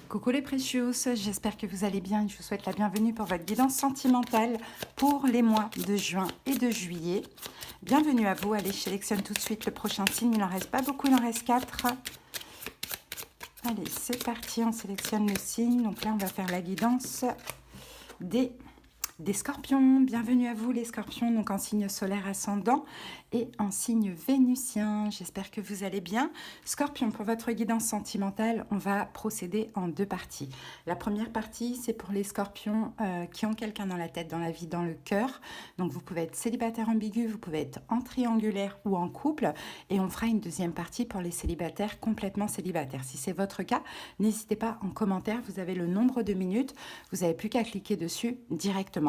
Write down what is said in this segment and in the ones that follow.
Coucou les précieux, j'espère que vous allez bien et je vous souhaite la bienvenue pour votre guidance sentimentale pour les mois de juin et de juillet. Bienvenue à vous, allez, je sélectionne tout de suite le prochain signe, il n'en reste pas beaucoup, il en reste 4. Allez, c'est parti, on sélectionne le signe, donc là on va faire la guidance des scorpions. Bienvenue à vous les scorpions, donc en signe solaire ascendant et en signe vénusien. J'espère que vous allez bien. Scorpion, pour votre guidance sentimentale, on va procéder en 2 parties. La première partie, c'est pour les scorpions qui ont quelqu'un dans la tête, dans la vie, dans le cœur. Donc vous pouvez être célibataire ambigu, vous pouvez être en triangulaire ou en couple. Et on fera une deuxième partie pour les célibataires, complètement célibataires. Si c'est votre cas, n'hésitez pas en commentaire, vous avez le nombre de minutes, vous n'avez plus qu'à cliquer dessus directement.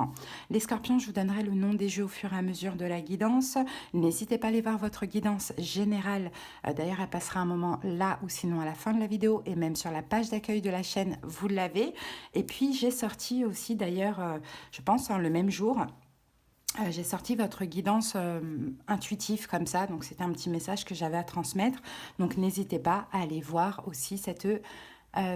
Les scorpions, je vous donnerai le nom des jeux au fur et à mesure de la guidance. N'hésitez pas à aller voir votre guidance générale. D'ailleurs, elle passera un moment là ou sinon à la fin de la vidéo et même sur la page d'accueil de la chaîne, vous l'avez. Et puis, j'ai sorti aussi d'ailleurs, je pense, le même jour, j'ai sorti votre guidance intuitive comme ça. Donc, c'était un petit message que j'avais à transmettre. Donc, n'hésitez pas à aller voir aussi cette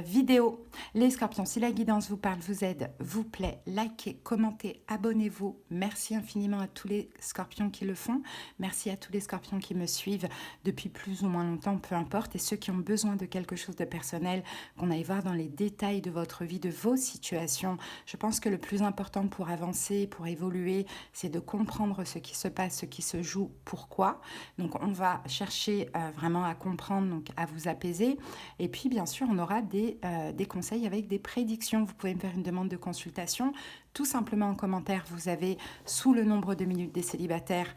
vidéo. Les scorpions, si la guidance vous parle, vous aide, vous plaît, likez, commentez, abonnez-vous. Merci infiniment à tous les scorpions qui le font. Merci à tous les scorpions qui me suivent depuis plus ou moins longtemps, peu importe. Et ceux qui ont besoin de quelque chose de personnel, qu'on aille voir dans les détails de votre vie, de vos situations. Je pense que le plus important pour avancer, pour évoluer, c'est de comprendre ce qui se passe, ce qui se joue, pourquoi. Donc on va chercher vraiment à comprendre, donc à vous apaiser. Et puis bien sûr, on aura des conseils avec des prédictions. Vous pouvez me faire une demande de consultation. Tout simplement en commentaire, vous avez sous le nombre de minutes des célibataires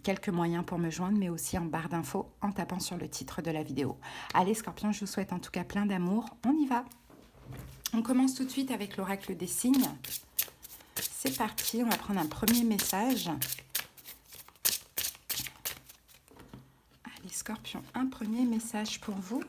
quelques moyens pour me joindre, mais aussi en barre d'infos en tapant sur le titre de la vidéo. Allez Scorpion, je vous souhaite en tout cas plein d'amour. On y va. On commence tout de suite avec l'oracle des signes. C'est parti, on va prendre un premier message. Allez Scorpion, un premier message pour vous.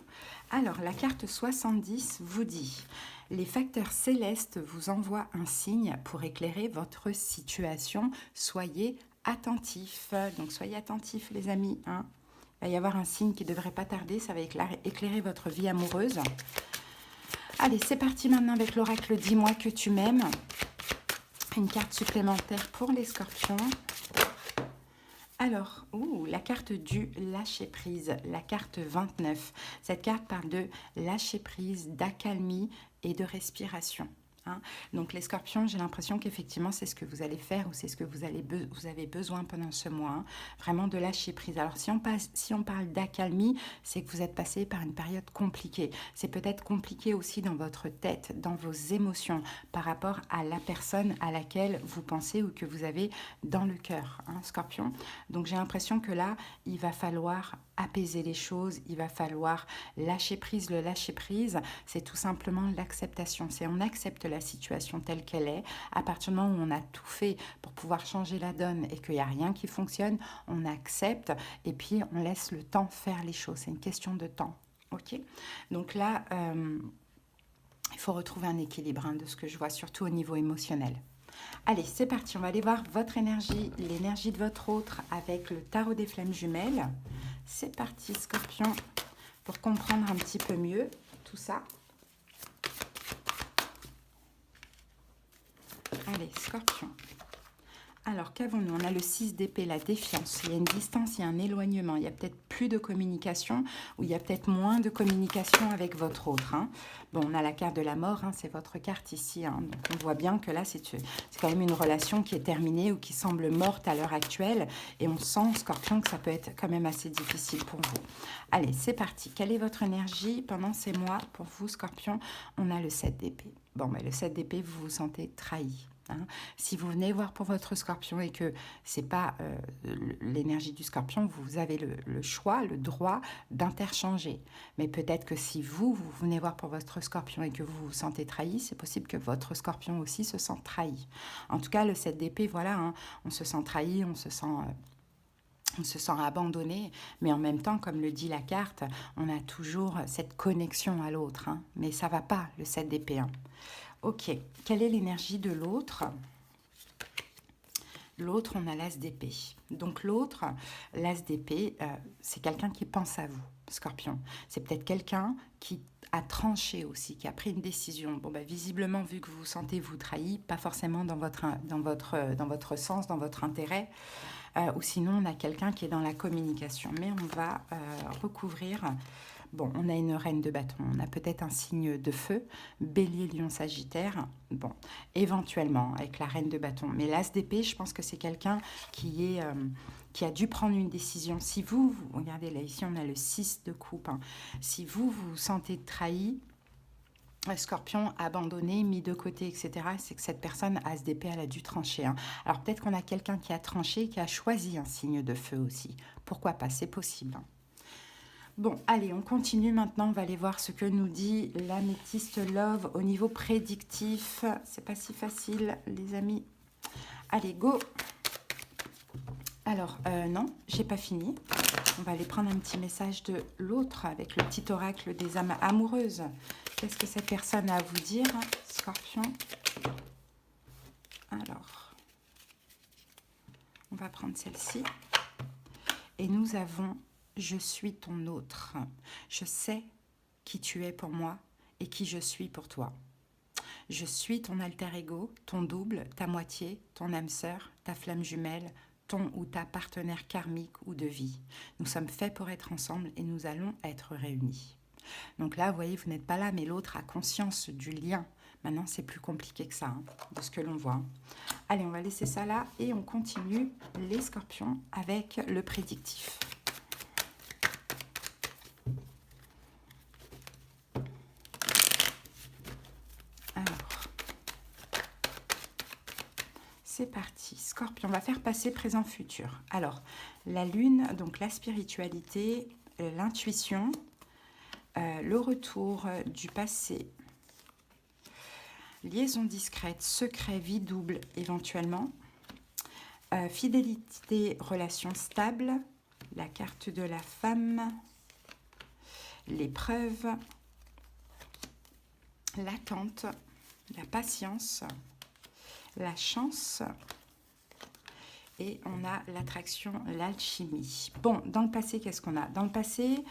Alors, la carte 70 vous dit « Les facteurs célestes vous envoient un signe pour éclairer votre situation. Soyez attentifs. » Donc, soyez attentifs, les amis. Hein. Il va y avoir un signe qui ne devrait pas tarder. Ça va éclairer votre vie amoureuse. Allez, c'est parti maintenant avec l'oracle « Dis-moi que tu m'aimes ». Une carte supplémentaire pour les scorpions. Alors, la carte du lâcher-prise, la carte 29. Cette carte parle de lâcher-prise, d'accalmie et de respiration. Hein. Donc les scorpions, j'ai l'impression qu'effectivement c'est ce que vous allez faire ou c'est ce que vous avez besoin pendant ce mois. Hein. Vraiment de lâcher prise. Alors si on parle d'accalmie, c'est que vous êtes passé par une période compliquée. C'est peut-être compliqué aussi dans votre tête, dans vos émotions, par rapport à la personne à laquelle vous pensez ou que vous avez dans le cœur, hein, scorpion. Donc j'ai l'impression que là, il va falloir apaiser les choses, il va falloir lâcher prise. Le lâcher prise, c'est tout simplement l'acceptation. C'est on accepte la situation telle qu'elle est. À partir du moment où on a tout fait pour pouvoir changer la donne et qu'il n'y a rien qui fonctionne, on accepte et puis on laisse le temps faire les choses. C'est une question de temps. Ok. Donc là, il faut retrouver un équilibre hein, de ce que je vois, surtout au niveau émotionnel. Allez, c'est parti. On va aller voir votre énergie, l'énergie de votre autre avec le tarot des flammes jumelles. C'est parti, Scorpion, pour comprendre un petit peu mieux tout ça. Allez, Scorpion. Alors, qu'avons-nous? On a le 6 d'épée, la défiance. Il y a une distance, il y a un éloignement. Il y a peut-être plus de communication ou il y a peut-être moins de communication avec votre autre. Hein. Bon, on a la carte de la mort, hein, c'est votre carte ici. Hein. Donc, on voit bien que là, c'est quand même une relation qui est terminée ou qui semble morte à l'heure actuelle. Et on sent, Scorpion, que ça peut être quand même assez difficile pour vous. Allez, c'est parti. Quelle est votre énergie pendant ces mois pour vous, Scorpion? On a le 7 d'épée. Bon, mais le 7 d'épée, vous vous sentez trahi. Hein. Si vous venez voir pour votre scorpion et que ce n'est pas l'énergie du scorpion, vous avez le choix, le droit d'interchanger. Mais peut-être que si vous venez voir pour votre scorpion et que vous vous sentez trahi, c'est possible que votre scorpion aussi se sente trahi. En tout cas, le 7 d'épée, voilà, hein, on se sent trahi, on se sent abandonné, mais en même temps, comme le dit la carte, on a toujours cette connexion à l'autre. Hein, mais ça ne va pas, le 7 d'épée. Hein. Ok, quelle est l'énergie de l'autre? L'autre, on a l'as d'épée. Donc l'autre, l'as d'épée, c'est quelqu'un qui pense à vous. Scorpion. C'est peut-être quelqu'un qui a tranché aussi, qui a pris une décision. Bon, bah, visiblement, vu que vous vous sentez vous trahi, pas forcément dans votre sens, dans votre intérêt, ou sinon on a quelqu'un qui est dans la communication. Mais on va recouvrir. Bon, on a une reine de bâton, on a peut-être un signe de feu, bélier, lion, sagittaire, bon, éventuellement avec la reine de bâton. Mais l'as d'épée, je pense que c'est quelqu'un qui a dû prendre une décision. Si vous regardez là, ici on a le 6 de coupe, hein. Si vous vous sentez trahi, Scorpion, abandonné, mis de côté, etc., c'est que cette personne, as d'épée, elle a dû trancher, hein. Alors peut-être qu'on a quelqu'un qui a tranché, qui a choisi un signe de feu aussi. Pourquoi pas, c'est possible, hein. Bon, allez, on continue maintenant. On va aller voir ce que nous dit l'améthyste Love au niveau prédictif. C'est pas si facile, les amis. Allez, go. Alors, non, j'ai pas fini. On va aller prendre un petit message de l'autre avec le petit oracle des âmes amoureuses. Qu'est-ce que cette personne a à vous dire, Scorpion? Alors, on va prendre celle-ci. Et nous avons... Je suis ton autre. Je sais qui tu es pour moi et qui je suis pour toi. Je suis ton alter ego, ton double, ta moitié, ton âme sœur, ta flamme jumelle, ton ou ta partenaire karmique ou de vie. Nous sommes faits pour être ensemble et nous allons être réunis. Donc là, vous voyez, vous n'êtes pas là, mais l'autre a conscience du lien. Maintenant, c'est plus compliqué que ça, hein, de ce que l'on voit. Allez, on va laisser ça là et on continue les scorpions avec le prédictif. C'est parti. Scorpion, on va faire passé, présent, futur. Alors, la lune, donc la spiritualité, l'intuition, le retour du passé, liaison discrète, secret, vie double éventuellement, fidélité, relation stable, la carte de la femme, l'épreuve, l'attente, la patience, la chance et on a l'attraction, l'alchimie. Bon, dans le passé, qu'est-ce qu'on a? Dans le passé,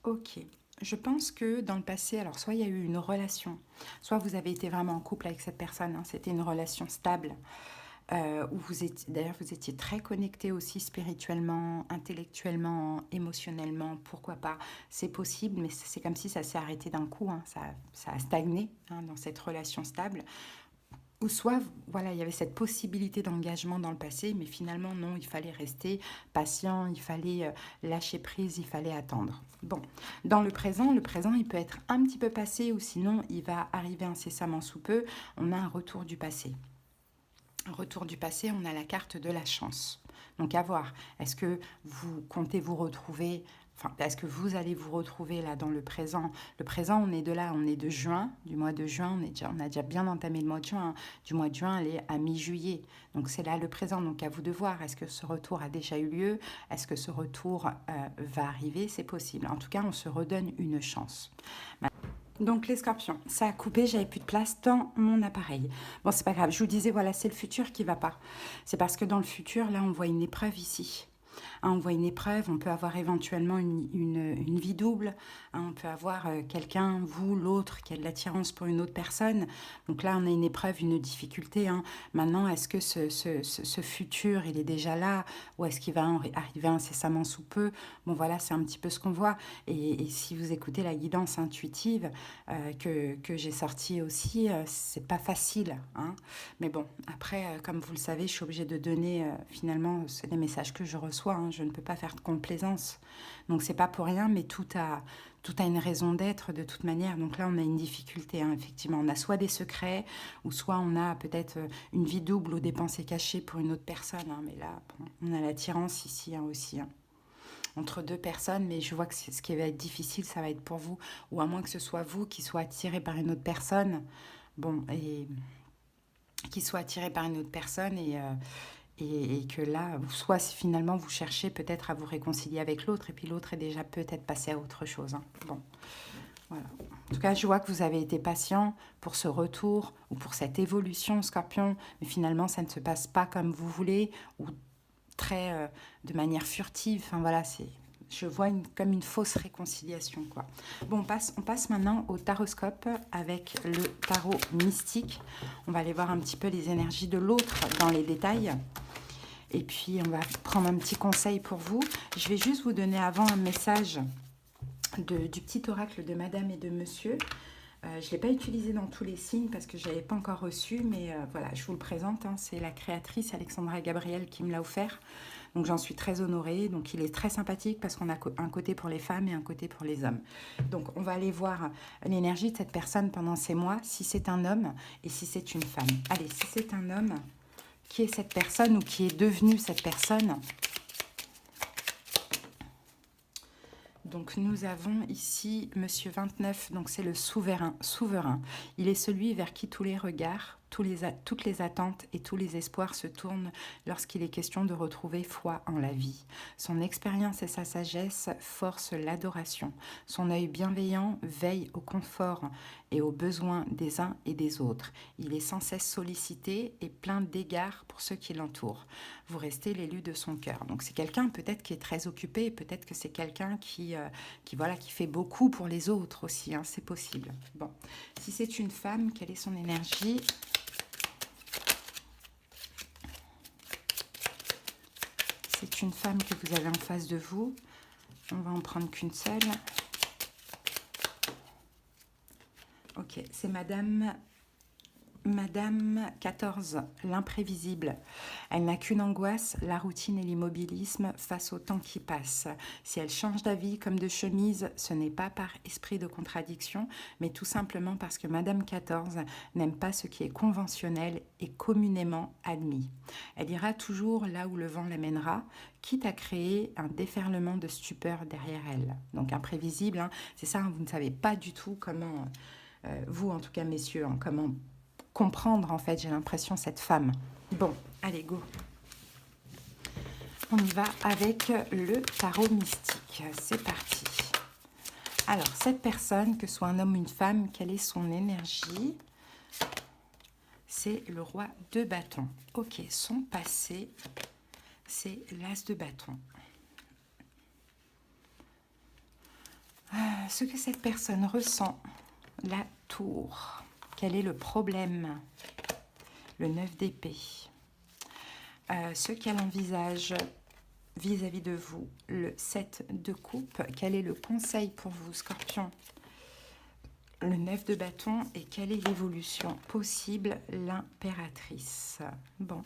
ok, je pense que dans le passé, alors soit il y a eu une relation, soit vous avez été vraiment en couple avec cette personne, hein, c'était une relation stable, où vous étiez, d'ailleurs vous étiez très connecté aussi spirituellement, intellectuellement, émotionnellement, pourquoi pas, c'est possible, mais c'est comme si ça s'est arrêté d'un coup, hein, ça a stagné, hein, dans cette relation stable, ou soit voilà, il y avait cette possibilité d'engagement dans le passé, mais finalement non, il fallait rester patient, il fallait lâcher prise, il fallait attendre. Bon, dans le présent il peut être un petit peu passé, ou sinon il va arriver incessamment sous peu, on a un retour du passé. Retour du passé, on a la carte de la chance. Donc à voir, est-ce que vous comptez vous retrouver, enfin, est-ce que vous allez vous retrouver là dans le présent? Le présent, on est de là, on est de juin, du mois de juin, on a déjà bien entamé le mois de juin, hein. Du mois de juin, elle est à mi-juillet. Donc c'est là le présent, donc à vous de voir, est-ce que ce retour a déjà eu lieu? Est-ce que ce retour va arriver? C'est possible. En tout cas, on se redonne une chance. Donc les scorpions, ça a coupé, j'avais plus de place dans mon appareil. Bon, c'est pas grave, je vous disais, voilà, c'est le futur qui va pas. C'est parce que dans le futur, là, on voit une épreuve ici. Hein, on voit une épreuve, on peut avoir éventuellement une vie double. Hein, on peut avoir quelqu'un, vous, l'autre, qui a de l'attirance pour une autre personne. Donc là, on a une épreuve, une difficulté. Hein. Maintenant, est-ce que ce futur, il est déjà là? Ou est-ce qu'il va arriver incessamment sous peu? Bon, voilà, c'est un petit peu ce qu'on voit. Et si vous écoutez la guidance intuitive que j'ai sortie aussi, c'est pas facile. Hein. Mais bon, après, comme vous le savez, je suis obligée de donner, finalement, c'est des messages que je reçois. Hein. Je ne peux pas faire de complaisance. Donc, c'est pas pour rien, mais tout a une raison d'être de toute manière. Donc là, on a une difficulté, hein, effectivement. On a soit des secrets, ou soit on a peut-être une vie double ou des pensées cachées pour une autre personne. Hein. Mais là, bon, on a l'attirance ici, hein, aussi. Hein, entre deux personnes, mais je vois que ce qui va être difficile, ça va être pour vous. Ou à moins que ce soit vous qui soit attiré par une autre personne. Bon, et qui soit attiré par une autre personne et que là, soit finalement vous cherchez peut-être à vous réconcilier avec l'autre et puis l'autre est déjà peut-être passé à autre chose. Hein. Bon, voilà. En tout cas, je vois que vous avez été patient pour ce retour ou pour cette évolution, Scorpion, mais finalement, ça ne se passe pas comme vous voulez ou très de manière furtive. Enfin voilà, je vois comme une fausse réconciliation, quoi. Bon, on passe maintenant au taroscope avec le tarot mystique. On va aller voir un petit peu les énergies de l'autre dans les détails. Et puis, on va prendre un petit conseil pour vous. Je vais juste vous donner avant un message du petit oracle de Madame et de Monsieur. Je ne l'ai pas utilisé dans tous les signes parce que je ne l'avais pas encore reçu, mais voilà, je vous le présente. Hein, c'est la créatrice Alexandra Gabriel qui me l'a offert. Donc j'en suis très honorée. Donc il est très sympathique parce qu'on a un côté pour les femmes et un côté pour les hommes. Donc on va aller voir l'énergie de cette personne pendant ces mois, si c'est un homme et si c'est une femme. Allez, si c'est un homme, qui est cette personne ou qui est devenue cette personne? Donc nous avons ici Monsieur 29, donc c'est le souverain. Il est celui vers qui tous les regards, toutes les attentes et tous les espoirs se tournent lorsqu'il est question de retrouver foi en la vie. Son expérience et sa sagesse forcent l'adoration. Son œil bienveillant veille au confort et aux besoins des uns et des autres. Il est sans cesse sollicité et plein d'égards pour ceux qui l'entourent. Vous restez l'élu de son cœur. Donc c'est quelqu'un peut-être qui est très occupé, peut-être que c'est quelqu'un qui fait beaucoup pour les autres aussi, hein, c'est possible. Bon, si c'est une femme, quelle est son énergie? C'est une femme que vous avez en face de vous. On va en prendre qu'une seule. Ok, c'est Madame 14, l'imprévisible. Elle n'a qu'une angoisse, la routine et l'immobilisme face au temps qui passe. Si elle change d'avis comme de chemise, ce n'est pas par esprit de contradiction, mais tout simplement parce que Madame 14 n'aime pas ce qui est conventionnel et communément admis. Elle ira toujours là où le vent l'amènera, quitte à créer un déferlement de stupeur derrière elle. Donc imprévisible, hein, c'est ça, hein, vous ne savez pas du tout comment, vous en tout cas messieurs, hein, comment comprendre en fait, j'ai l'impression, cette femme. Bon, allez, go. On y va avec le tarot mystique. C'est parti. Alors, cette personne, que ce soit un homme ou une femme, quelle est son énergie? C'est le roi de bâton. Ok, son passé, c'est l'as de bâton. Ce que cette personne ressent, la tour. Quel est le problème? Le 9 d'épée. Ce qu'elle envisage vis-à-vis de vous, le 7 de coupe. Quel est le conseil pour vous, Scorpion? Le 9 de bâton. Et quelle est l'évolution possible? L'impératrice. Bon,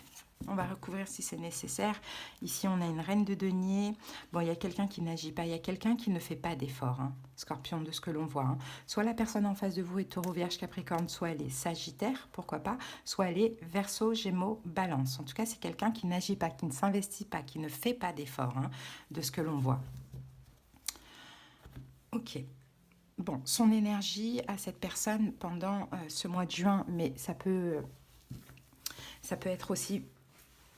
on va recouvrir si c'est nécessaire. Ici, on a une reine de denier. Bon, il y a quelqu'un qui n'agit pas. Il y a quelqu'un qui ne fait pas d'effort, hein, Scorpion, de ce que l'on voit. Hein. Soit la personne en face de vous est taureau, vierge, capricorne, soit elle est sagittaire, pourquoi pas, soit elle est verseau, gémeaux, balance. En tout cas, c'est quelqu'un qui n'agit pas, qui ne s'investit pas, qui ne fait pas d'effort, hein, de ce que l'on voit. Ok. Bon, son énergie à cette personne pendant ce mois de juin, mais ça peut être aussi...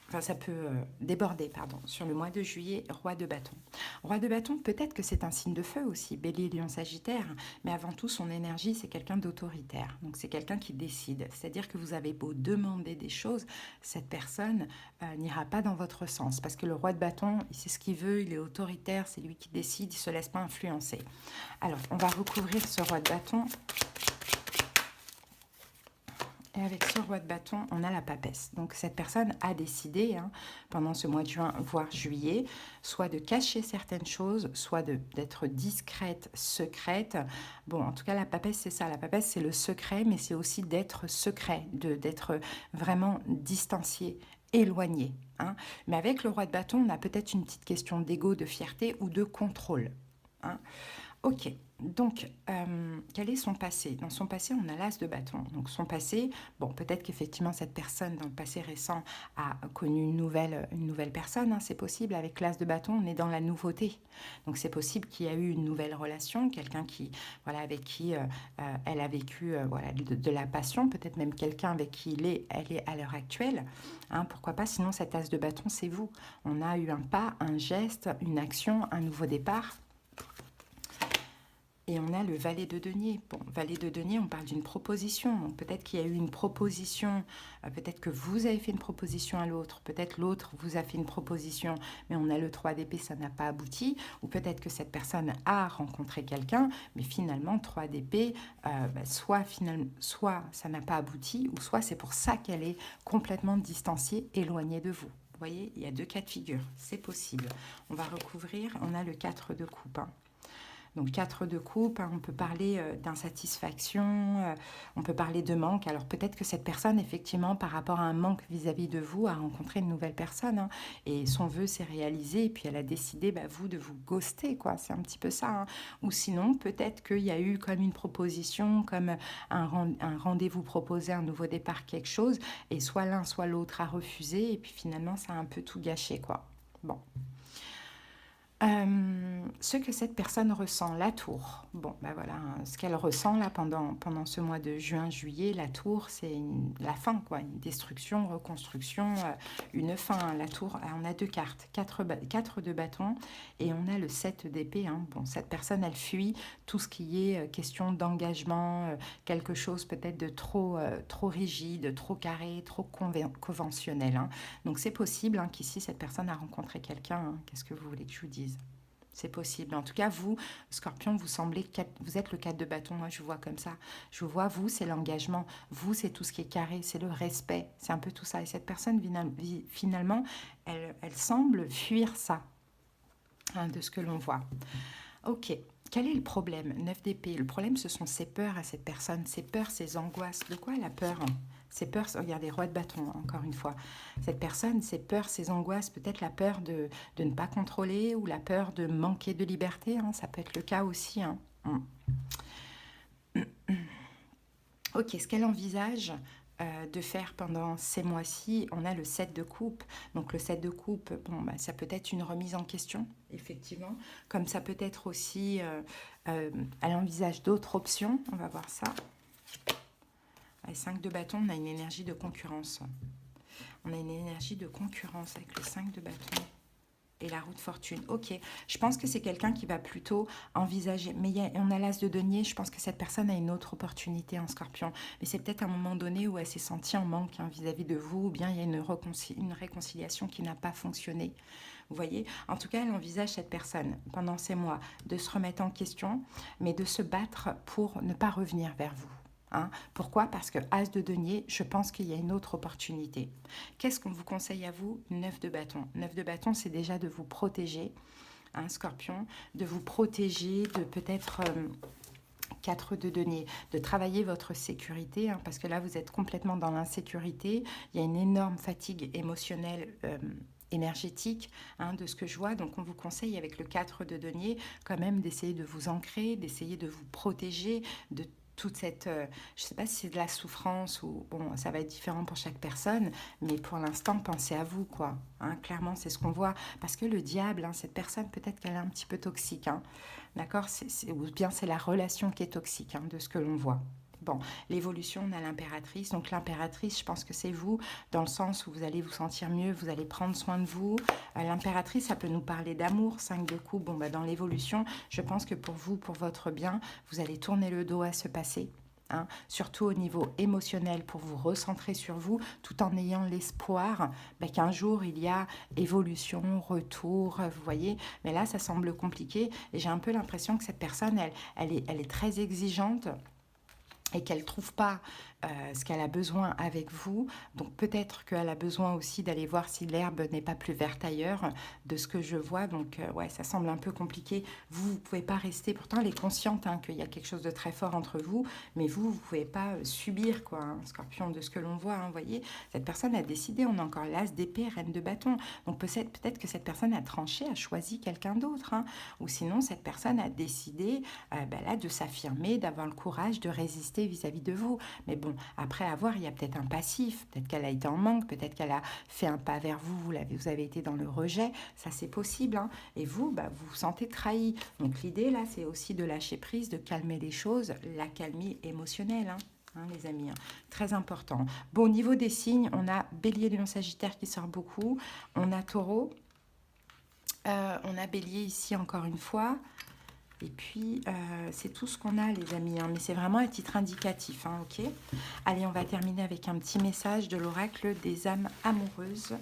Enfin, ça peut déborder, pardon, sur le mois de juillet, roi de bâton. Roi de bâton, peut-être que c'est un signe de feu aussi, bélier, lion, sagittaire, mais avant tout, son énergie, c'est quelqu'un d'autoritaire. Donc, c'est quelqu'un qui décide. C'est-à-dire que vous avez beau demander des choses, cette personne n'ira pas dans votre sens. Parce que le roi de bâton, il sait ce qu'il veut, il est autoritaire, c'est lui qui décide, il ne se laisse pas influencer. Alors, on va recouvrir ce roi de bâton. Et avec ce roi de bâton, on a la papesse. Donc cette personne a décidé, hein, pendant ce mois de juin, voire juillet, soit de cacher certaines choses, soit d'être discrète, secrète. Bon, en tout cas, la papesse, c'est ça. La papesse, c'est le secret, mais c'est aussi d'être secret, d'être vraiment distancié, éloigné. Hein. Mais avec le roi de bâton, on a peut-être une petite question d'ego, de fierté ou de contrôle. Hein. Ok, donc, quel est son passé? Dans son passé, on a l'as de bâton. Donc, son passé, bon, peut-être qu'effectivement, cette personne, dans le passé récent, a connu une nouvelle personne. Hein, c'est possible. Avec l'as de bâton, on est dans la nouveauté. Donc, c'est possible qu'il y a eu une nouvelle relation, quelqu'un qui, voilà, avec qui elle a vécu voilà, de la passion, peut-être même quelqu'un avec qui elle est à l'heure actuelle. Hein, pourquoi pas? Sinon, cet as de bâton, c'est vous. On a eu un pas, un geste, une action, un nouveau départ. Et on a le valet de denier. Bon, valet de denier, on parle d'une proposition. Donc peut-être qu'il y a eu une proposition, peut-être que vous avez fait une proposition à l'autre, peut-être l'autre vous a fait une proposition, mais on a le 3 d'épée, ça n'a pas abouti. Ou peut-être que cette personne a rencontré quelqu'un, mais finalement, 3 d'épée, soit ça n'a pas abouti, ou soit c'est pour ça qu'elle est complètement distanciée, éloignée de vous. Vous voyez, il y a 2 cas de figure, c'est possible. On va recouvrir, on a le 4 de coupe. Donc 4 de coupe, on peut parler d'insatisfaction, on peut parler de manque. Alors peut-être que cette personne, effectivement, par rapport à un manque vis-à-vis de vous, a rencontré une nouvelle personne, hein, et son vœu s'est réalisé, et puis elle a décidé, vous, de vous ghoster, quoi. C'est un petit peu ça, hein. Ou sinon, peut-être qu'il y a eu comme une proposition, comme un rendez-vous proposé, un nouveau départ, quelque chose, et soit l'un, soit l'autre a refusé, et puis finalement, ça a un peu tout gâché, quoi. Bon. Ce que cette personne ressent, la tour. Bon, voilà, ce qu'elle ressent là pendant ce mois de juin-juillet, la tour, c'est la fin, quoi, une destruction, reconstruction, une fin. La tour, on a 2 cartes, 4 de bâtons et on a le 7 d'épée. Hein. Bon, cette personne, elle fuit tout ce qui est question d'engagement, quelque chose peut-être de trop rigide, trop carré, trop conventionnel. Hein. Donc c'est possible, hein, qu'ici, cette personne a rencontré quelqu'un. Hein. Qu'est-ce que vous voulez que je vous dise ? C'est possible. En tout cas, vous, Scorpion, vous semblez, vous êtes le 4 de bâton. Moi, je vous vois comme ça. Je vous vois, vous, c'est l'engagement. Vous, c'est tout ce qui est carré, c'est le respect. C'est un peu tout ça. Et cette personne, finalement, elle semble fuir ça, hein, de ce que l'on voit. Ok. Quel est le problème? 9 d'épée. Le problème, ce sont ses peurs à cette personne. Ses peurs, ses angoisses. De quoi elle a peur? Ses peurs, regardez, roi de bâton, encore une fois. Cette personne, ses peurs, ses angoisses, peut-être la peur de ne pas contrôler ou la peur de manquer de liberté. Hein, ça peut être le cas aussi. Hein. Ok, ce qu'elle envisage de faire pendant ces mois-ci, on a le 7 de coupe. Donc le 7 de coupe, ça peut être une remise en question, effectivement. Comme ça peut être aussi, elle envisage d'autres options. On va voir ça. Avec 5 de bâton, on a une énergie de concurrence. On a une énergie de concurrence avec le 5 de bâton et la roue de fortune. Ok, je pense que c'est quelqu'un qui va plutôt envisager. Mais on a l'as de denier, je pense que cette personne a une autre opportunité en Scorpion. Mais c'est peut-être un moment donné où elle s'est sentie en manque, hein, vis-à-vis de vous, ou bien il y a une réconciliation qui n'a pas fonctionné. Vous voyez, en tout cas, elle envisage, cette personne, pendant ces mois, de se remettre en question, mais de se battre pour ne pas revenir vers vous. Hein. Pourquoi? Parce que As de denier, je pense qu'il y a une autre opportunité. Qu'est-ce qu'on vous conseille à vous? 9 de bâton. 9 de bâton, c'est déjà de vous protéger, hein, Scorpion, de vous protéger, de peut-être 4 de denier, de travailler votre sécurité, hein, parce que là, vous êtes complètement dans l'insécurité. Il y a une énorme fatigue émotionnelle, énergétique, hein, de ce que je vois. Donc on vous conseille avec le 4 de denier quand même d'essayer de vous ancrer, d'essayer de vous protéger de toute cette, je ne sais pas si c'est de la souffrance ou, bon, ça va être différent pour chaque personne, mais pour l'instant, pensez à vous, quoi. Hein, clairement, c'est ce qu'on voit. Parce que le diable, hein, cette personne, peut-être qu'elle est un petit peu toxique, hein, d'accord, ou bien c'est la relation qui est toxique, hein, de ce que l'on voit. Bon, l'évolution, on a l'impératrice. Donc l'impératrice, je pense que c'est vous, dans le sens où vous allez vous sentir mieux, vous allez prendre soin de vous. L'impératrice, ça peut nous parler d'amour, 5 de coupe. Bon, dans l'évolution, je pense que pour vous, pour votre bien, vous allez tourner le dos à ce passé. Hein, surtout au niveau émotionnel, pour vous recentrer sur vous, tout en ayant l'espoir qu'un jour il y a évolution, retour, vous voyez. Mais là, ça semble compliqué et j'ai un peu l'impression que cette personne, elle est très exigeante et qu'elle ne trouve pas ce qu'elle a besoin avec vous. Donc peut-être qu'elle a besoin aussi d'aller voir si l'herbe n'est pas plus verte ailleurs, de ce que je vois. Donc ouais, ça semble un peu compliqué. Vous ne pouvez pas rester, pourtant elle est consciente, hein, qu'il y a quelque chose de très fort entre vous, mais vous ne pouvez pas subir, quoi, hein, Scorpion, de ce que l'on voit. Hein, voyez, cette personne a décidé, on a encore l'as d'épée, reine de bâton. Donc peut-être que cette personne a tranché, a choisi quelqu'un d'autre. Hein, ou sinon, cette personne a décidé là, de s'affirmer, d'avoir le courage de résister vis-à-vis de vous. Mais bon, après avoir, il y a peut-être un passif, peut-être qu'elle a été en manque, peut-être qu'elle a fait un pas vers vous, vous avez été dans le rejet, ça c'est possible. Hein. Et vous, vous vous sentez trahi. Donc l'idée là, c'est aussi de lâcher prise, de calmer les choses, la calmie émotionnelle. Hein, les amis, hein. Très important. Bon, au niveau des signes, on a Bélier, Lion, Sagittaire qui sort beaucoup, on a Taureau, on a Bélier ici encore une fois. Et puis, c'est tout ce qu'on a, les amis, hein, mais c'est vraiment à titre indicatif, hein, ok? Allez, on va terminer avec un petit message de l'oracle des âmes amoureuses.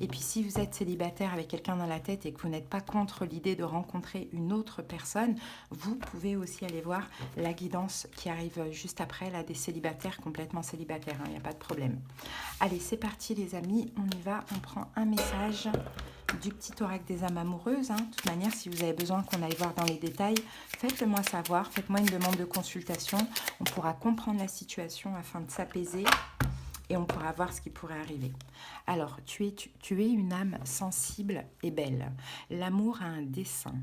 Et puis, si vous êtes célibataire avec quelqu'un dans la tête et que vous n'êtes pas contre l'idée de rencontrer une autre personne, vous pouvez aussi aller voir la guidance qui arrive juste après, là, des célibataires, complètement célibataires, il n'y a pas de problème. Allez, c'est parti, les amis, on y va, on prend un message du petit oracle des âmes amoureuses. De toute manière, si vous avez besoin qu'on aille voir dans les détails, faites-le moi savoir, faites-moi une demande de consultation. On pourra comprendre la situation afin de s'apaiser et on pourra voir ce qui pourrait arriver. Alors, tu es une âme sensible et belle. L'amour a un dessein.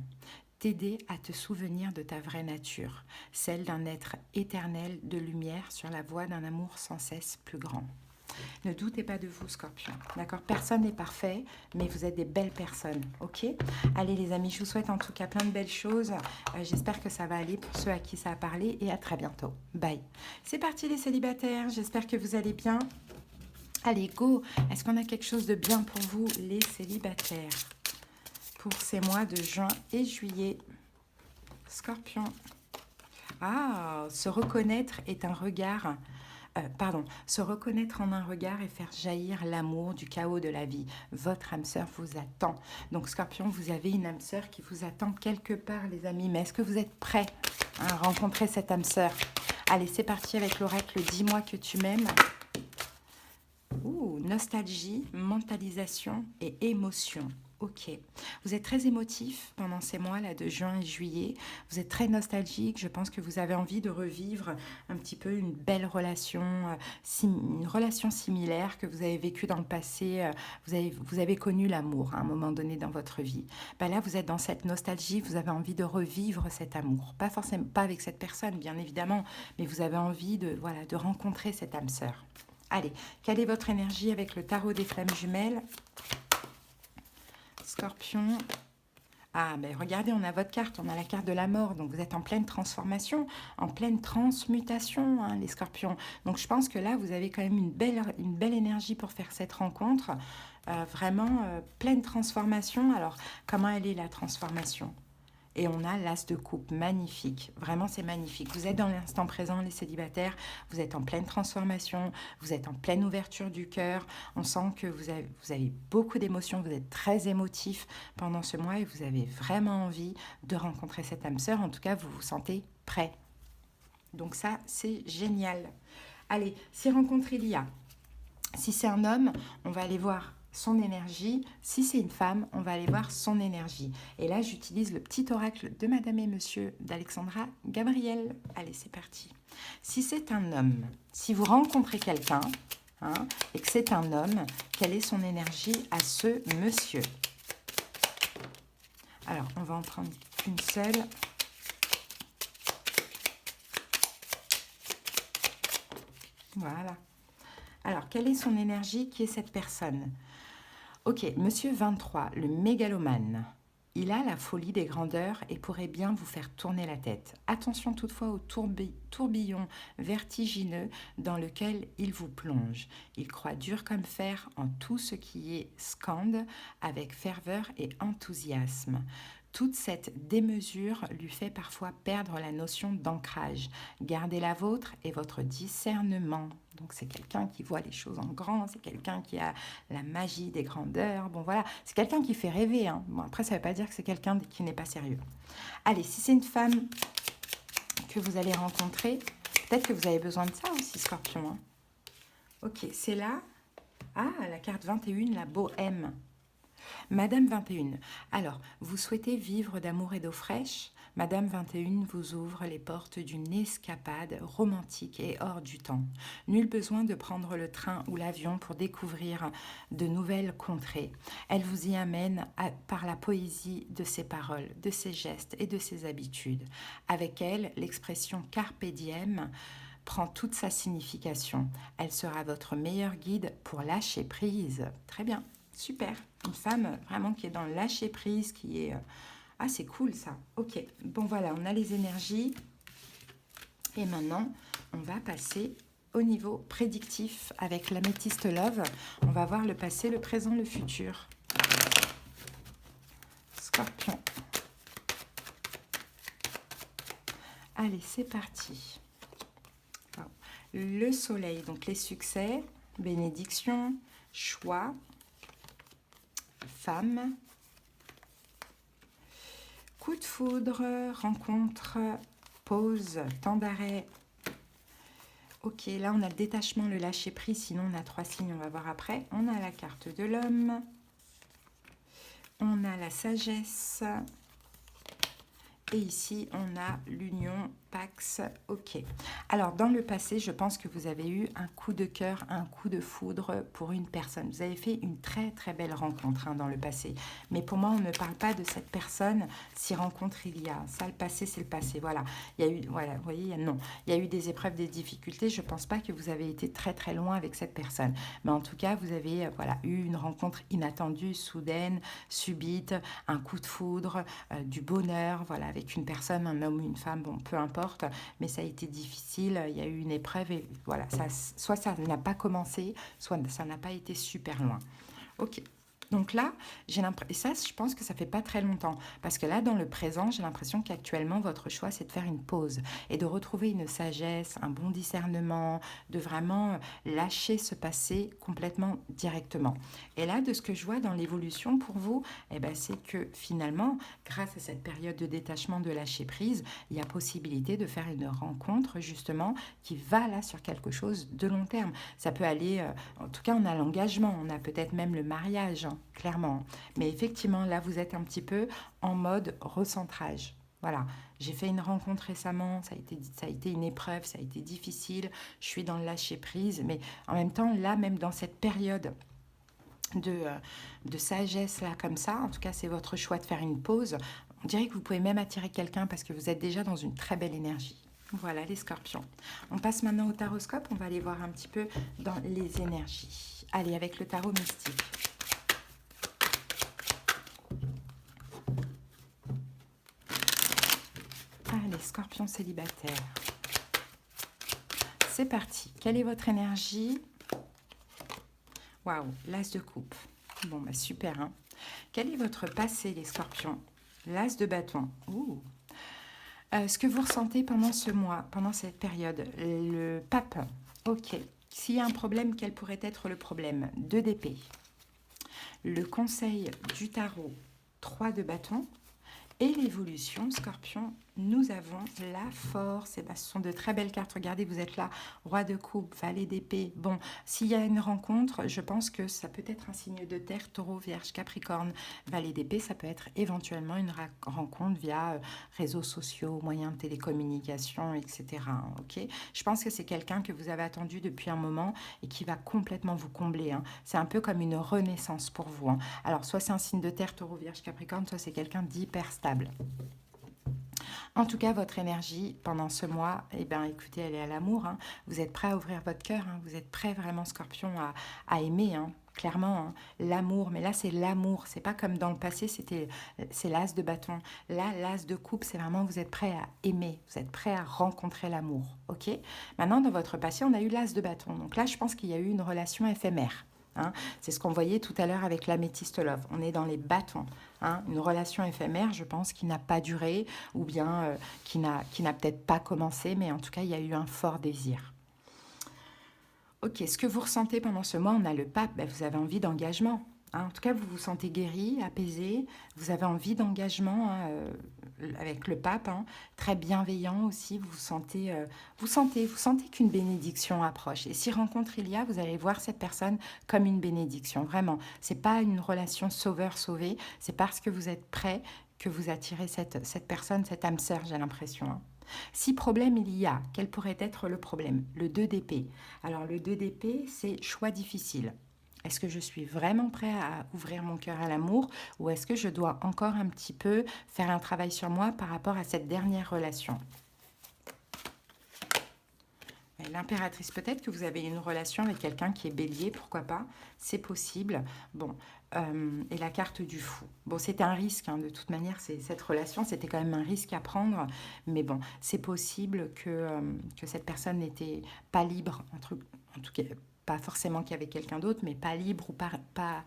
T'aider à te souvenir de ta vraie nature, celle d'un être éternel de lumière sur la voie d'un amour sans cesse plus grand. Ne doutez pas de vous, Scorpion. D'accord? Personne n'est parfait, mais vous êtes des belles personnes. Ok? Allez, les amis, je vous souhaite en tout cas plein de belles choses. J'espère que ça va aller pour ceux à qui ça a parlé et à très bientôt. Bye. C'est parti, les célibataires. J'espère que vous allez bien. Allez, go. Est-ce qu'on a quelque chose de bien pour vous, les célibataires, pour ces mois de juin et juillet? Scorpion. Ah, se reconnaître est un regard... se reconnaître en un regard et faire jaillir l'amour du chaos de la vie. Votre âme sœur vous attend. Donc, Scorpion, vous avez une âme sœur qui vous attend quelque part, les amis. Mais est-ce que vous êtes prêts à rencontrer cette âme sœur? Allez, c'est parti avec l'oracle « Dis-moi que tu m'aimes ». Ouh, nostalgie, mentalisation et émotion. Ok. Vous êtes très émotif pendant ces mois-là de juin et juillet. Vous êtes très nostalgique. Je pense que vous avez envie de revivre un petit peu une belle relation, une relation similaire que vous avez vécue dans le passé. Vous avez connu l'amour à un moment donné dans votre vie. Ben là, vous êtes dans cette nostalgie. Vous avez envie de revivre cet amour. Pas forcément, pas avec cette personne, bien évidemment, mais vous avez envie de, voilà, de rencontrer cette âme sœur. Allez, quelle est votre énergie avec le tarot des flammes jumelles? Scorpion. Ah, ben regardez, on a votre carte, on a la carte de la mort. Donc, vous êtes en pleine transformation, en pleine transmutation, hein, les scorpions. Donc, je pense que là, vous avez quand même une belle énergie pour faire cette rencontre. Vraiment, pleine transformation. Alors, comment elle est, la transformation? Et on a l'as de coupe, magnifique. Vraiment, c'est magnifique. Vous êtes dans l'instant présent, les célibataires. Vous êtes en pleine transformation. Vous êtes en pleine ouverture du cœur. On sent que vous avez beaucoup d'émotions. Vous êtes très émotif pendant ce mois et vous avez vraiment envie de rencontrer cette âme sœur. En tout cas, vous vous sentez prêt. Donc ça, c'est génial. Allez, si rencontre il y a. Si c'est un homme, on va aller voir son énergie. Si c'est une femme, on va aller voir son énergie. Et là, j'utilise le petit oracle de Madame et Monsieur d'Alexandra Gabriel. Allez, c'est parti. Si c'est un homme, si vous rencontrez quelqu'un et que c'est un homme, quelle est son énergie à ce monsieur? Alors, on va en prendre une seule. Voilà. Alors, quelle est son énergie? Qui est cette personne? Ok, monsieur 23, le mégalomane. Il a la folie des grandeurs et pourrait bien vous faire tourner la tête. Attention toutefois au tourbillon vertigineux dans lequel il vous plonge. Il croit dur comme fer en tout ce qui est scande avec ferveur et enthousiasme. Toute cette démesure lui fait parfois perdre la notion d'ancrage. Gardez la vôtre et votre discernement. Donc c'est quelqu'un qui voit les choses en grand, c'est quelqu'un qui a la magie des grandeurs. Bon voilà, c'est quelqu'un qui fait rêver. Hein. Bon, après, ça ne veut pas dire que c'est quelqu'un qui n'est pas sérieux. Allez, si c'est une femme que vous allez rencontrer, peut-être que vous avez besoin de ça aussi, Scorpion. Hein. Ok, c'est là. Ah, la carte 21, la bohème. Madame 21, alors, vous souhaitez vivre d'amour et d'eau fraîche? Madame 21 vous ouvre les portes d'une escapade romantique et hors du temps. Nul besoin de prendre le train ou l'avion pour découvrir de nouvelles contrées. Elle vous y amène par la poésie de ses paroles, de ses gestes et de ses habitudes. Avec elle, l'expression carpe diem prend toute sa signification. Elle sera votre meilleur guide pour lâcher prise. Très bien. Super, une femme vraiment qui est dans le lâcher prise, qui est... Ah, c'est cool ça. Ok, bon voilà, on a les énergies. Et maintenant, on va passer au niveau prédictif avec l'améthyste love. On va voir le passé, le présent, le futur. Scorpion. Allez, c'est parti. Le soleil, donc les succès, bénédiction, choix, femme, coup de foudre, rencontre, pause, temps d'arrêt. Ok, là on a le détachement, le lâcher prise, sinon on a 3 signes, on va voir après. On a la carte de l'homme, on a la sagesse, et ici on a l'union, Pax, ok. Alors dans le passé, je pense que vous avez eu un coup de cœur, un coup de foudre pour une personne. Vous avez fait une très très belle rencontre dans le passé. Mais pour moi, on ne parle pas de cette personne si rencontre il y a. Ça, le passé, c'est le passé. Voilà. Il y a eu, voilà, vous voyez, non. Il y a eu des épreuves, des difficultés. Je ne pense pas que vous avez été très très loin avec cette personne. Mais en tout cas, vous avez voilà, eu une rencontre inattendue, soudaine, subite, un coup de foudre, du bonheur, voilà, avec une personne, un homme ou une femme, bon, peu importe. Mais ça a été difficile, il y a eu une épreuve et voilà, ça, soit ça n'a pas commencé, soit ça n'a pas été super loin. Ok. Donc là, j'ai l'impression, et ça, je pense que ça fait pas très longtemps, parce que là, dans le présent, j'ai l'impression qu'actuellement, votre choix, c'est de faire une pause et de retrouver une sagesse, un bon discernement, de vraiment lâcher ce passé complètement directement. Et là, de ce que je vois dans l'évolution pour vous, eh ben, c'est que finalement, grâce à cette période de détachement, de lâcher prise, il y a possibilité de faire une rencontre, justement, qui va là sur quelque chose de long terme. Ça peut aller, en tout cas, on a l'engagement, on a peut-être même le mariage, hein, clairement. Mais effectivement, là, vous êtes un petit peu en mode recentrage. Voilà, j'ai fait une rencontre récemment, ça a été une épreuve, ça a été difficile, je suis dans le lâcher-prise, mais en même temps, là, même dans cette période de sagesse, là, comme ça, en tout cas, c'est votre choix de faire une pause, on dirait que vous pouvez même attirer quelqu'un parce que vous êtes déjà dans une très belle énergie. Voilà les scorpions. On passe maintenant au taroscope, on va aller voir un petit peu dans les énergies. Allez, avec le tarot mystique. Allez, scorpion célibataire. C'est parti. Quelle est votre énergie? Waouh, l'as de coupe. Bon, bah super. Hein. Quel est votre passé, les scorpions? L'as de bâton. Ouh. Ce que vous ressentez pendant ce mois, pendant cette période. Le pape. Ok. S'il y a un problème, quel pourrait être le problème? 2 d'épée. Le conseil du tarot, 3 de bâton. Et l'évolution, scorpion, nous avons la force. Et ben, ce sont de très belles cartes. Regardez, vous êtes là, roi de coupe, valet d'épée. Bon, s'il y a une rencontre, je pense que ça peut être un signe de terre, taureau, vierge, capricorne. Valet d'épée, ça peut être éventuellement une rencontre via réseaux sociaux, moyens de télécommunication, etc. Okay, je pense que c'est quelqu'un que vous avez attendu depuis un moment et qui va complètement vous combler. Hein. C'est un peu comme une renaissance pour vous. Hein. Alors, soit c'est un signe de terre, taureau, vierge, capricorne, soit c'est quelqu'un d'hyper stable. En tout cas, votre énergie pendant ce mois, eh bien, écoutez, elle est à l'amour. Hein. Vous êtes prêt à ouvrir votre cœur. Hein. Vous êtes prêt vraiment, scorpion, à aimer. Hein. Clairement, hein. L'amour. Mais là, c'est l'amour. C'est pas comme dans le passé, c'est l'as de bâton. Là, l'as de coupe, c'est vraiment vous êtes prêt à aimer. Vous êtes prêt à rencontrer l'amour. Ok. Maintenant, dans votre passé, on a eu l'as de bâton. Donc là, je pense qu'il y a eu une relation éphémère. Hein. C'est ce qu'on voyait tout à l'heure avec l'améthyste love. On est dans les bâtons. Hein. Une relation éphémère, je pense, qui n'a pas duré ou bien qui n'a peut-être pas commencé, mais en tout cas, il y a eu un fort désir. Ok, ce que vous ressentez pendant ce mois, on a le pape, ben, vous avez envie d'engagement. Hein. En tout cas, vous vous sentez guéri, apaisé, vous avez envie d'engagement hein, avec le pape, hein, très bienveillant aussi, vous sentez qu'une bénédiction approche. Et si rencontre il y a, vous allez voir cette personne comme une bénédiction, vraiment. C'est pas une relation sauveur-sauvé, c'est parce que vous êtes prêt que vous attirez cette personne, cette âme sœur, j'ai l'impression. Hein. Si problème il y a, quel pourrait être le problème? Le 2 d'épée. Alors le 2 d'épée, c'est choix difficile. Est-ce que je suis vraiment prêt à ouvrir mon cœur à l'amour ou est-ce que je dois encore un petit peu faire un travail sur moi par rapport à cette dernière relation? L'impératrice, peut-être que vous avez une relation avec quelqu'un qui est bélier, pourquoi pas, c'est possible. Bon, et la carte du fou. Bon, c'était un risque, hein, de toute manière, cette relation, c'était quand même un risque à prendre, mais bon, c'est possible que cette personne n'était pas libre, en tout cas, pas forcément qu'il y avait quelqu'un d'autre, mais pas libre ou pas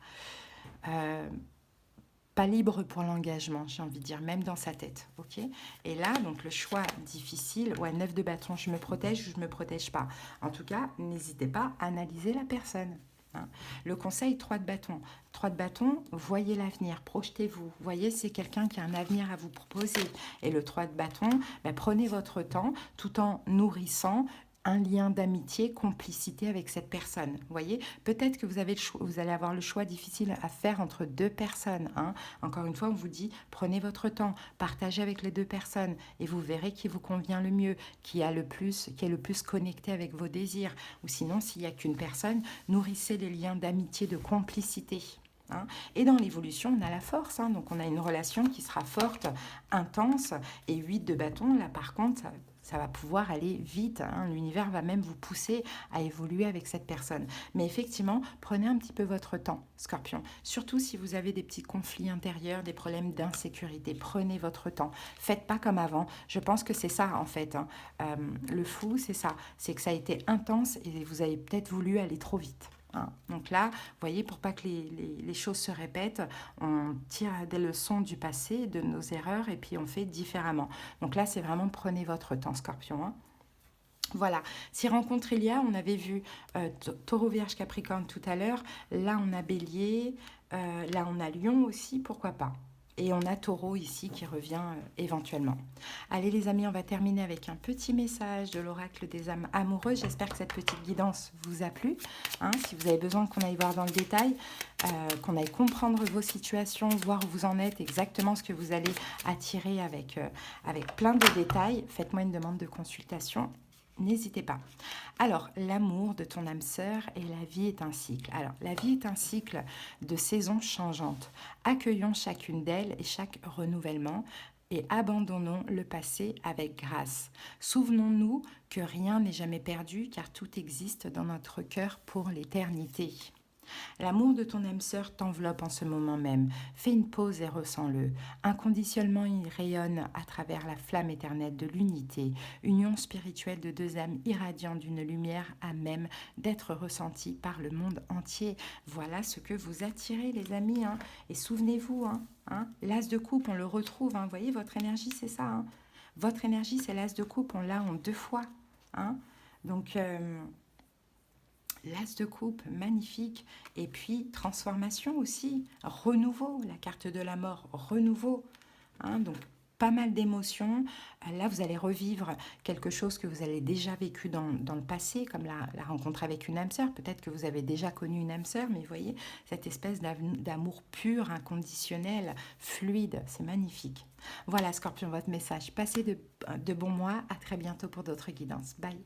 pas libre pour l'engagement, j'ai envie de dire, même dans sa tête, ok? Et là, donc le choix difficile, ouais, 9 de bâton, je me protège ou je me protège pas. En tout cas, n'hésitez pas à analyser la personne. Hein. Le conseil, 3 de bâton. 3 de bâton, voyez l'avenir, projetez-vous. Voyez, c'est quelqu'un qui a un avenir à vous proposer. Et le 3 de bâton, ben, prenez votre temps tout en nourrissant un lien d'amitié, complicité avec cette personne. Vous voyez, peut-être que vous allez avoir le choix difficile à faire entre 2 personnes. Hein. Encore une fois, on vous dit, prenez votre temps, partagez avec les 2 personnes et vous verrez qui vous convient le mieux, qui est le plus connecté avec vos désirs. Ou sinon, s'il n'y a qu'une personne, nourrissez les liens d'amitié, de complicité. Hein. Et dans l'évolution, on a la force, hein, donc on a une relation qui sera forte, intense, et 8 de bâton, là par contre, ça va pouvoir aller vite, hein. L'univers va même vous pousser à évoluer avec cette personne. Mais effectivement, prenez un petit peu votre temps, Scorpion. Surtout si vous avez des petits conflits intérieurs, des problèmes d'insécurité, prenez votre temps. Faites pas comme avant. Je pense que c'est ça en fait. Hein. Le flou, c'est ça. C'est que ça a été intense et vous avez peut-être voulu aller trop vite. Hein. Donc là, vous voyez, pour pas que les choses se répètent, on tire des leçons du passé, de nos erreurs, et puis on fait différemment. Donc là, c'est vraiment prenez votre temps, Scorpion. Hein. Voilà, si rencontre il y a, on avait vu Taureau, Vierge, Capricorne tout à l'heure. Là, on a Bélier, là, on a Lion aussi, pourquoi pas. Et on a Taureau ici qui revient éventuellement. Allez les amis, on va terminer avec un petit message de l'oracle des âmes amoureuses. J'espère que cette petite guidance vous a plu. Hein, si vous avez besoin qu'on aille voir dans le détail, qu'on aille comprendre vos situations, voir où vous en êtes, exactement ce que vous allez attirer avec plein de détails, faites-moi une demande de consultation. N'hésitez pas. Alors, l'amour de ton âme sœur et la vie est un cycle. Alors, la vie est un cycle de saisons changeantes. Accueillons chacune d'elles et chaque renouvellement et abandonnons le passé avec grâce. Souvenons-nous que rien n'est jamais perdu car tout existe dans notre cœur pour l'éternité. L'amour de ton âme sœur t'enveloppe en ce moment même. Fais une pause et ressens-le. Inconditionnellement, il rayonne à travers la flamme éternelle de l'unité, union spirituelle de 2 âmes irradiant d'une lumière à même d'être ressentie par le monde entier. Voilà ce que vous attirez, les amis. Hein. Et souvenez-vous, l'as de coupe, on le retrouve. Hein. Vous voyez, votre énergie, c'est ça. Hein. Votre énergie, c'est l'as de coupe, on l'a en 2 fois. Hein. Donc... L'as de coupe, magnifique. Et puis, transformation aussi. Renouveau, la carte de la mort, renouveau. Hein, donc, pas mal d'émotions. Là, vous allez revivre quelque chose que vous avez déjà vécu dans le passé, comme la rencontre avec une âme sœur. Peut-être que vous avez déjà connu une âme sœur, mais vous voyez, cette espèce d'amour pur, inconditionnel, fluide, c'est magnifique. Voilà, Scorpion, votre message. Passez de bons mois. À très bientôt pour d'autres guidances. Bye.